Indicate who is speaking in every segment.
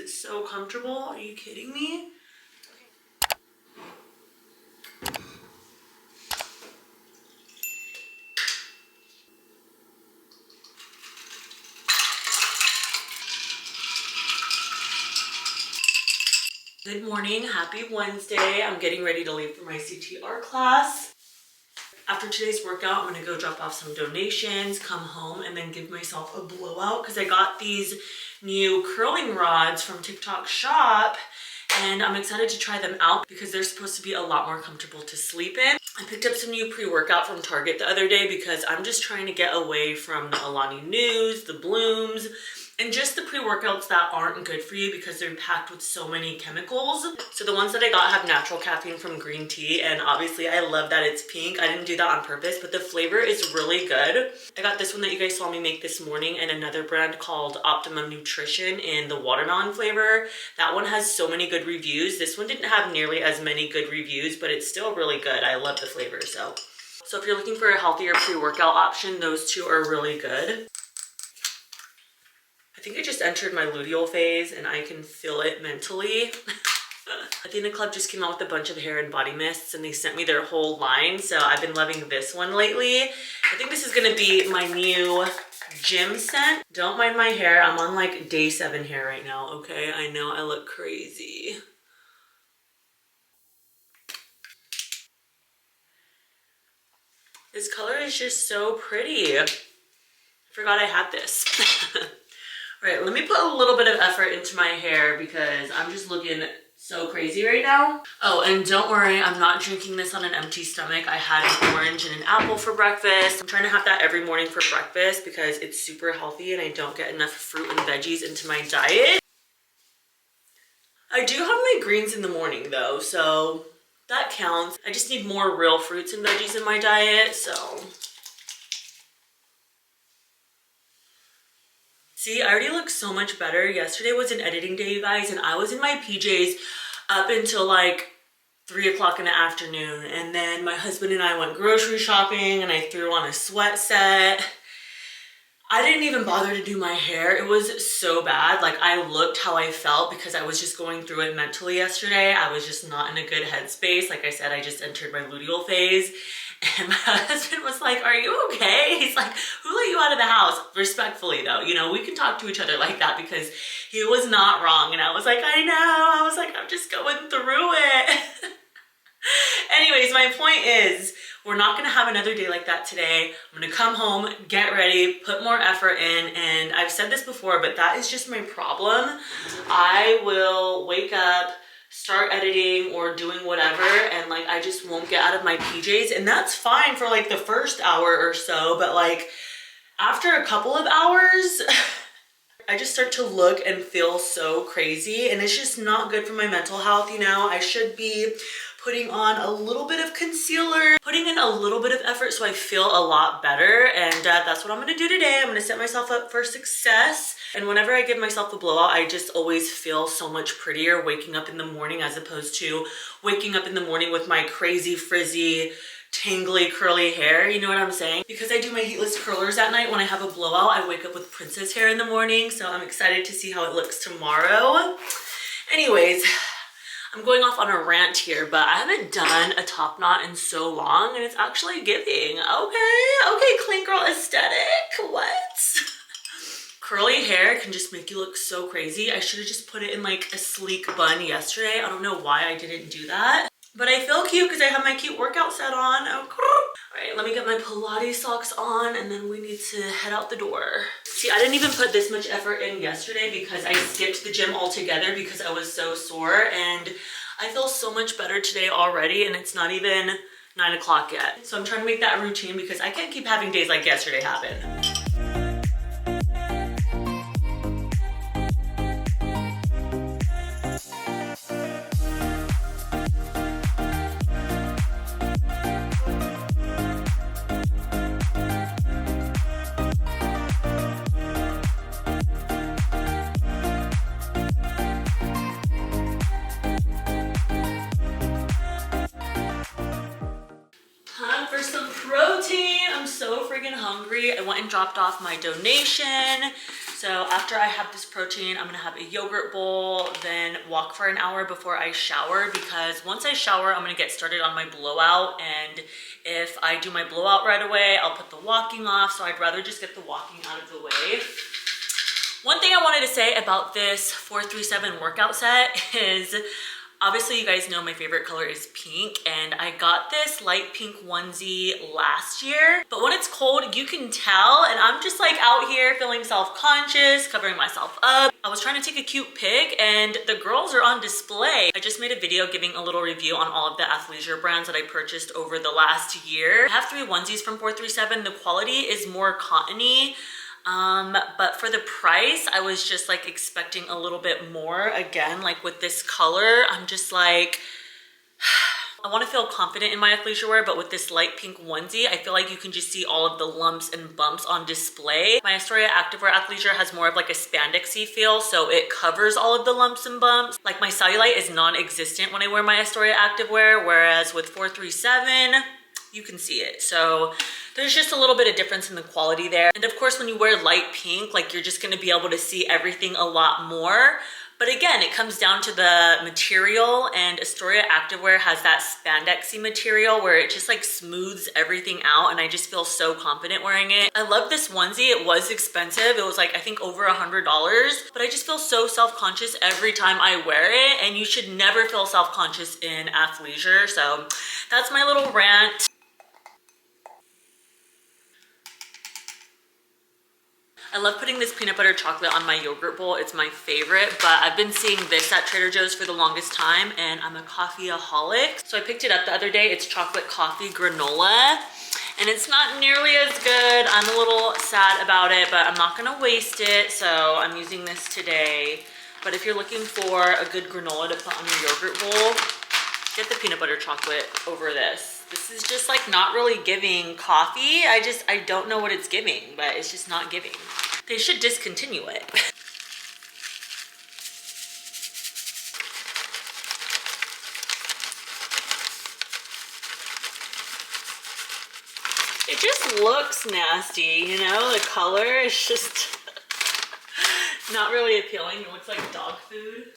Speaker 1: it's so comfortable. Are you kidding me? Good morning, happy Wednesday. I'm getting ready to leave for my CTR class. After today's workout, I'm gonna go drop off some donations, come home, and then give myself a blowout because I got these new curling rods from TikTok Shop, and I'm excited to try them out because they're supposed to be a lot more comfortable to sleep in. I picked up some new pre-workout from Target the other day because I'm just trying to get away from the Alani News, the Blooms, and just the pre-workouts that aren't good for you because they're packed with so many chemicals. So the ones that I got have natural caffeine from green tea, and obviously I love that it's pink. I didn't do that on purpose, but the flavor is really good. I got this one that you guys saw me make this morning and another brand called Optimum Nutrition in the watermelon flavor. That one has so many good reviews. This one didn't have nearly as many good reviews, but it's still really good. I love the flavor. So if you're looking for a healthier pre-workout option, those two are really good. I think I just entered my luteal phase and I can feel it mentally. Athena Club just came out with a bunch of hair and body mists and they sent me their whole line. So I've been loving this one lately. I think this is gonna be my new gym scent. Don't mind my hair. I'm on like day 7 hair right now, okay? I know I look crazy. This color is just so pretty. I forgot I had this. All right, let me put a little bit of effort into my hair because I'm just looking so crazy right now. Oh, and don't worry, I'm not drinking this on an empty stomach. I had an orange and an apple for breakfast. I'm trying to have that every morning for breakfast because it's super healthy and I don't get enough fruit and veggies into my diet. I do have my greens in the morning though, so that counts. I just need more real fruits and veggies in my diet, so. See, I already look so much better. Yesterday was an editing day, you guys, and I was in my PJs up until like 3 o'clock in the afternoon. And then my husband and I went grocery shopping and I threw on a sweat set. I didn't even bother to do my hair. It was so bad. Like I looked how I felt because I was just going through it mentally yesterday. I was just not in a good headspace. Like I said, I just entered my luteal phase. And my husband was like, are you okay? He's like, who let you out of the house? Respectfully though, you know, we can talk to each other like that because he was not wrong. And I was like, I know. I was like, I'm just going through it. Anyways, my point is, we're not gonna have another day like that today. I'm gonna come home, get ready, put more effort in, and I've said this before, but that is just my problem. I will wake up, start editing or doing whatever, and like I just won't get out of my PJs, and that's fine for like the first hour or so, but like after a couple of hours I just start to look and feel so crazy, and it's just not good for my mental health. You know, I should be putting on a little bit of concealer, putting in a little bit of effort so I feel a lot better, and that's what I'm gonna do today. I'm gonna set myself up for success, and whenever I give myself a blowout, I just always feel so much prettier waking up in the morning as opposed to waking up in the morning with my crazy frizzy tangly curly hair, you know what I'm saying? Because I do my heatless curlers at night, when I have a blowout I wake up with princess hair in the morning, so I'm excited to see how it looks tomorrow. Anyways, I'm going off on a rant here, but I haven't done a top knot in so long and it's actually giving. Okay, clean girl aesthetic, what? Curly hair can just make you look so crazy. I should have just put it in like a sleek bun yesterday. I don't know why I didn't do that. But I feel cute because I have my cute workout set on. Okay. All right, let me get my Pilates socks on and then we need to head out the door. See, I didn't even put this much effort in yesterday because I skipped the gym altogether because I was so sore, and I feel so much better today already, and it's not even 9 o'clock yet. So I'm trying to make that a routine because I can't keep having days like yesterday happen. Hungry. I went and dropped off my donation. So after I have this protein, I'm gonna have a yogurt bowl, then walk for an hour before I shower, because once I shower, I'm gonna get started on my blowout. And if I do my blowout right away, I'll put the walking off. So I'd rather just get the walking out of the way. One thing I wanted to say about this 437 workout set is, obviously you guys know my favorite color is pink, and I got this light pink onesie last year, but when it's cold you can tell, and I'm just like out here feeling self-conscious, covering myself up. I was trying to take a cute pic and the girls are on display. I just made a video giving a little review on all of the athleisure brands that I purchased over the last year. I have 3 onesies from 437. The quality is more cottony. But for the price, I was just like expecting a little bit more. Again, like with this color, I'm just like, I want to feel confident in my athleisure wear, but with this light pink onesie, I feel like you can just see all of the lumps and bumps on display. My Astoria Activewear athleisure has more of like a spandexy feel, so it covers all of the lumps and bumps. Like my cellulite is non-existent when I wear my Astoria Activewear, whereas with 437, you can see it. So there's just a little bit of difference in the quality there. And of course, when you wear light pink, like you're just gonna be able to see everything a lot more. But again, it comes down to the material, and Astoria Activewear has that spandexy material where it just like smooths everything out, and I just feel so confident wearing it. I love this onesie. It was expensive. It was like, I think over $100, but I just feel so self-conscious every time I wear it, and you should never feel self-conscious in athleisure. So that's my little rant. I love putting this peanut butter chocolate on my yogurt bowl. It's my favorite, but I've been seeing this at Trader Joe's for the longest time, and I'm a coffeeaholic. So I picked it up the other day. It's chocolate coffee granola, and it's not nearly as good. I'm a little sad about it, but I'm not gonna waste it, so I'm using this today. But if you're looking for a good granola to put on your yogurt bowl, get the peanut butter chocolate over this. This is just like not really giving coffee. I don't know what it's giving, but it's just not giving. They should discontinue it. It just looks nasty, you know? The color is just not really appealing. It looks like dog food.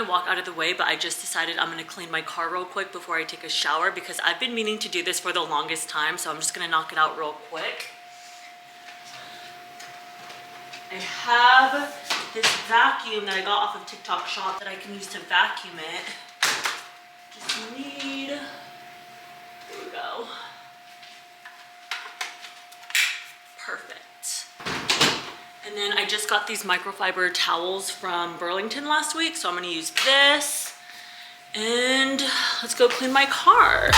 Speaker 1: Walk out of the way, but I just decided I'm gonna clean my car real quick before I take a shower, because I've been meaning to do this for the longest time, so I'm just gonna knock it out real quick. I have this vacuum that I got off of TikTok Shop that I can use to vacuum it. Just need, here we go. Perfect. And then I just got these microfiber towels from Burlington last week, so I'm gonna use this. And let's go clean my car.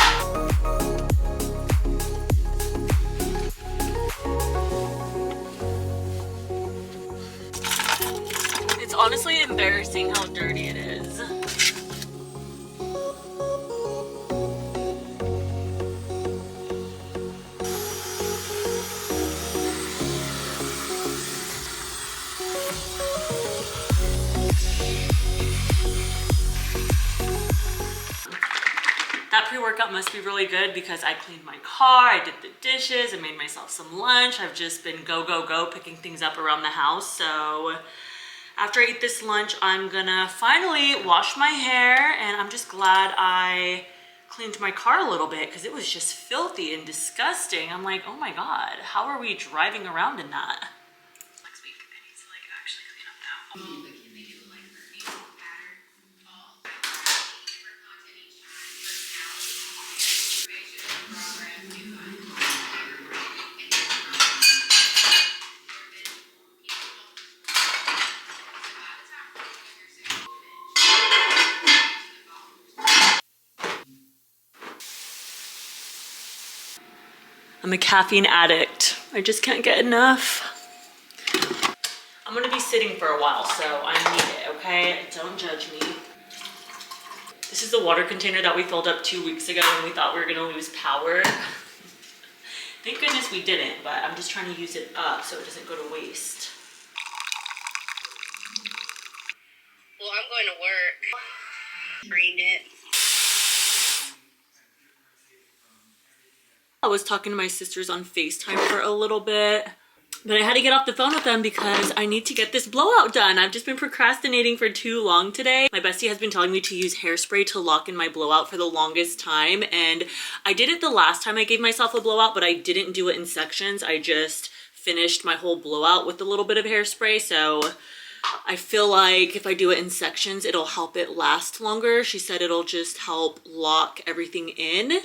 Speaker 1: It's honestly embarrassing how dirty it is. That pre-workout must be really good because I cleaned my car, I did the dishes, I made myself some lunch. I've just been go picking things up around the house. So after I eat this lunch, I'm gonna finally wash my hair, and I'm just glad I cleaned my car a little bit because it was just filthy and disgusting. I'm like, oh my God, how are we driving around in that?
Speaker 2: Next week, I need to like actually clean up now. But can make it like for me, pattern, all different content each time, personality, information, program, new
Speaker 1: I'm a caffeine addict. I just can't get enough. I'm gonna be sitting for a while, so I need it, okay? Don't judge me. This is the water container that we filled up 2 weeks ago when we thought we were gonna lose power. Thank goodness we didn't, but I'm just trying to use it up so it doesn't go to waste.
Speaker 2: Well, I'm going to work. Drained it.
Speaker 1: I was talking to my sisters on FaceTime for a little bit, but I had to get off the phone with them because I need to get this blowout done. I've just been procrastinating for too long today. My bestie has been telling me to use hairspray to lock in my blowout for the longest time, and I did it the last time I gave myself a blowout, but I didn't do it in sections. I just finished my whole blowout with a little bit of hairspray, so I feel like if I do it in sections, it'll help it last longer. She said it'll just help lock everything in.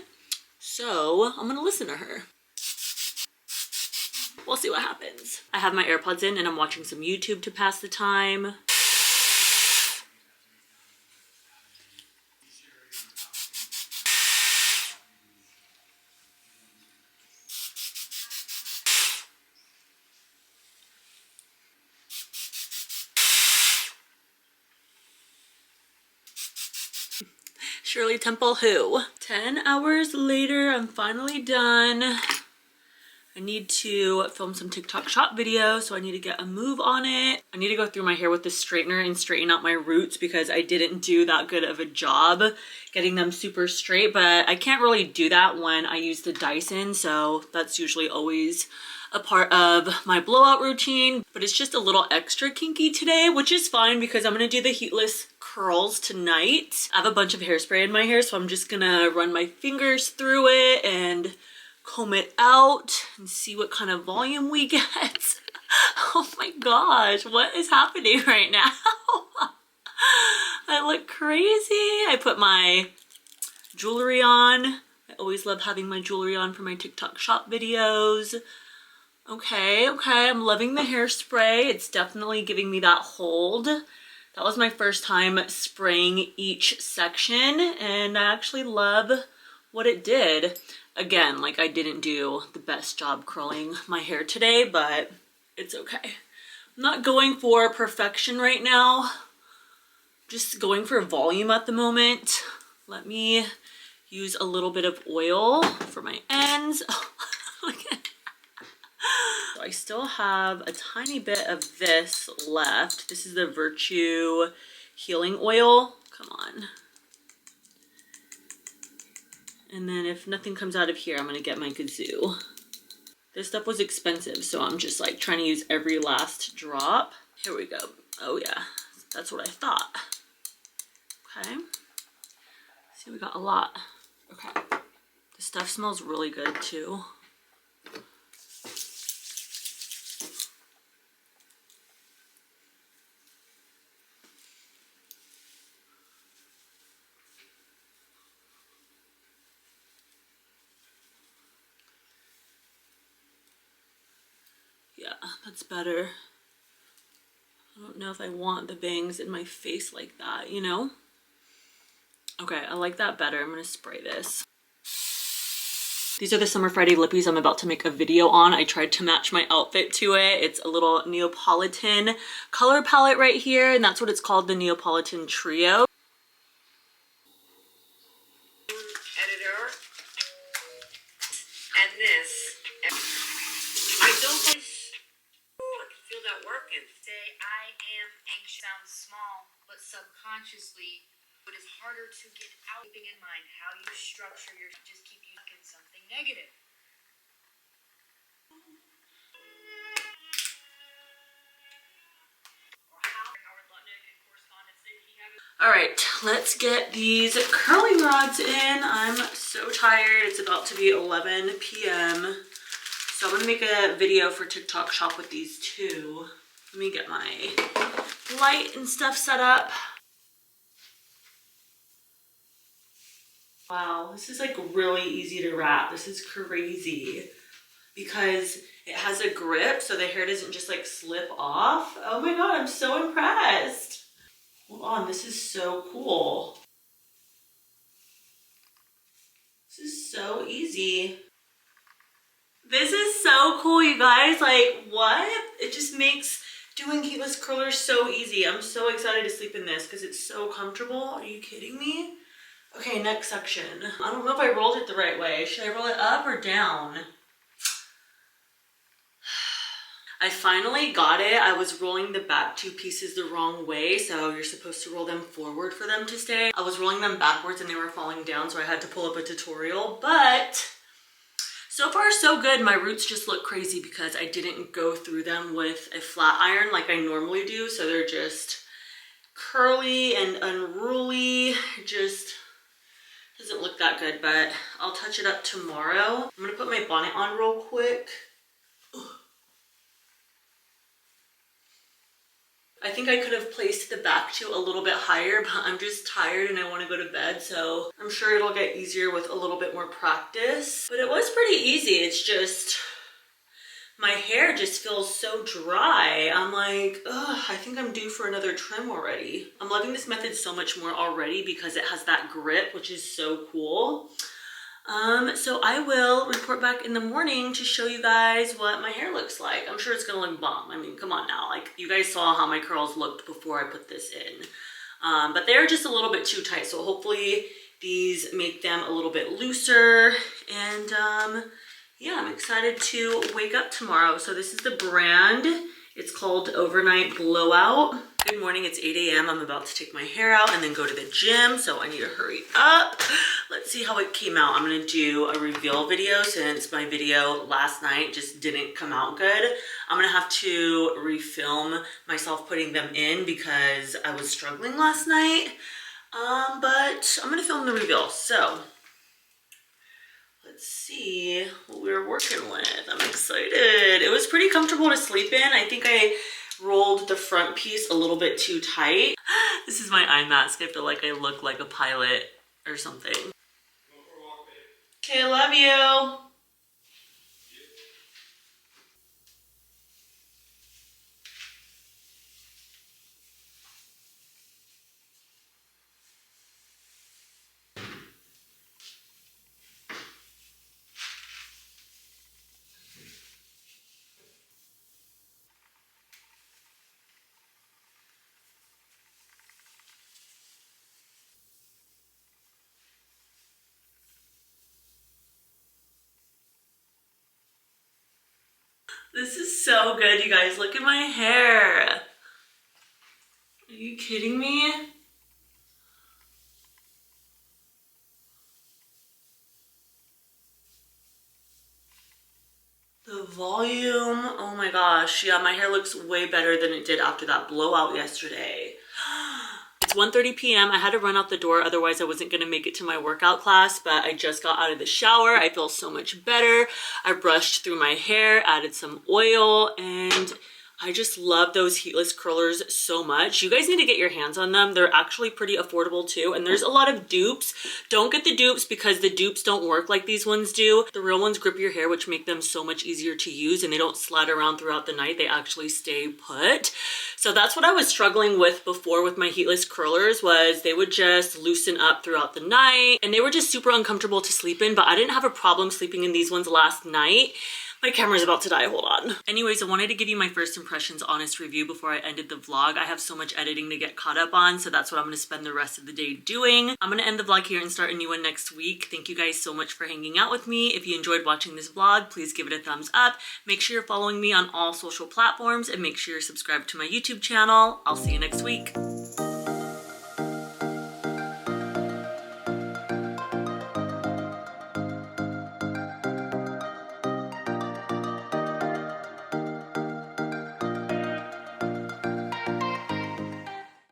Speaker 1: So I'm gonna listen to her. We'll see what happens. I have my AirPods in and I'm watching some YouTube to pass the time. Shirley Temple who? 10 hours later, I'm finally done. I need to film some TikTok shop videos, so I need to get a move on it. I need to go through my hair with this straightener and straighten out my roots because I didn't do that good of a job getting them super straight, but I can't really do that when I use the Dyson, so that's usually always a part of my blowout routine, but it's just a little extra kinky today, which is fine because I'm gonna do the heatless curls tonight. I have a bunch of hairspray in my hair, so I'm just gonna run my fingers through it and comb it out and see what kind of volume we get. Oh my gosh, what is happening right now? I look crazy. I put my jewelry on. I always love having my jewelry on for my TikTok shop videos. Okay, I'm loving the hairspray. It's definitely giving me that hold. That was my first time spraying each section, and I actually love what it did. Again, like I didn't do the best job curling my hair today, but it's okay. I'm not going for perfection right now. Just going for volume at the moment. Let me use a little bit of oil for my ends. Look at So I still have a tiny bit of this left. This is the Virtue Healing Oil. Come on. And then if nothing comes out of here, I'm gonna get my Gazoo. This stuff was expensive, so I'm just like trying to use every last drop. Here we go. Oh yeah, that's what I thought. Okay. See, we got a lot. Okay. This stuff smells really good too. Yeah, that's better. I don't know if I want the bangs in my face like that, you know? Okay, I like that better. I'm gonna spray this. These are the Summer Friday lippies I'm about to make a video on. I tried to match my outfit to it. It's a little Neapolitan color palette right here, and that's what it's called, the Neapolitan Trio.
Speaker 2: Editor. And this. I don't think. I can feel that working. Say I am anxious. Sounds small, but subconsciously, it is harder to get out. Keeping in mind how you structure your, just keep you in something negative.
Speaker 1: All right, let's get these curling rods in. I'm so tired. It's about to be 11 p.m. So I'm gonna make a video for TikTok shop with these too. Let me get my light and stuff set up. Wow, this is like really easy to wrap. This is crazy because it has a grip so the hair doesn't just like slip off. Oh my God, I'm so impressed. Hold on, this is so cool. This is so easy. This is so cool, you guys. Like, what? It just makes doing heatless curlers so easy. I'm so excited to sleep in this because it's so comfortable. Are you kidding me? Okay, next section. I don't know if I rolled it the right way. Should I roll it up or down? I finally got it. I was rolling the back two pieces the wrong way, so you're supposed to roll them forward for them to stay. I was rolling them backwards and they were falling down, so I had to pull up a tutorial, but so far so good. My roots just look crazy because I didn't go through them with a flat iron like I normally do, so they're just curly and unruly. It just doesn't look that good, but I'll touch it up tomorrow. I'm gonna put my bonnet on real quick. I think I could have placed the back two a little bit higher, but I'm just tired and I want to go to bed, so I'm sure it'll get easier with a little bit more practice. But it was pretty easy. It's just, my hair just feels so dry. I'm like, ugh, I think I'm due for another trim already. I'm loving this method so much more already because it has that grip, which is so cool. So I will report back in the morning to show you guys what my hair looks like. I'm sure it's gonna look bomb. I mean, come on now. Like, you guys saw how my curls looked before I put this in. But they're just a little bit too tight. So hopefully these make them a little bit looser. And yeah, I'm excited to wake up tomorrow. So this is the brand. It's called Overnight Blowout. Good morning, it's 8 a.m. I'm about to take my hair out and then go to the gym, so I need to hurry up. Let's see how it came out. I'm gonna do a reveal video since my video last night just didn't come out good. I'm gonna have to refilm myself putting them in because I was struggling last night. But I'm gonna film the reveal, so let's see what we were working with. I'm excited. It was pretty comfortable to sleep in. I think I rolled the front piece a little bit too tight. This is my eye mask. I feel like I look like a pilot or something. Okay, love you. This is so good, you guys. Look at my hair. Are you kidding me? The volume, oh my gosh. Yeah, my hair looks way better than it did after that blowout yesterday. It's 1:30 p.m. I had to run out the door, otherwise I wasn't gonna make it to my workout class, but I just got out of the shower. I feel so much better. I brushed through my hair, added some oil, and I just love those heatless curlers so much. You guys need to get your hands on them. They're actually pretty affordable too. And there's a lot of dupes. Don't get the dupes because the dupes don't work like these ones do. The real ones grip your hair, which make them so much easier to use, and they don't slide around throughout the night. They actually stay put. So that's what I was struggling with before with my heatless curlers, was they would just loosen up throughout the night and they were just super uncomfortable to sleep in, but I didn't have a problem sleeping in these ones last night. My camera's about to die, hold on. Anyways, I wanted to give you my first impressions honest review before I ended the vlog. I have so much editing to get caught up on, so that's what I'm gonna spend the rest of the day doing. I'm gonna end the vlog here and start a new one next week. Thank you guys so much for hanging out with me. If you enjoyed watching this vlog, please give it a thumbs up. Make sure you're following me on all social platforms and make sure you're subscribed to my YouTube channel. I'll see you next week.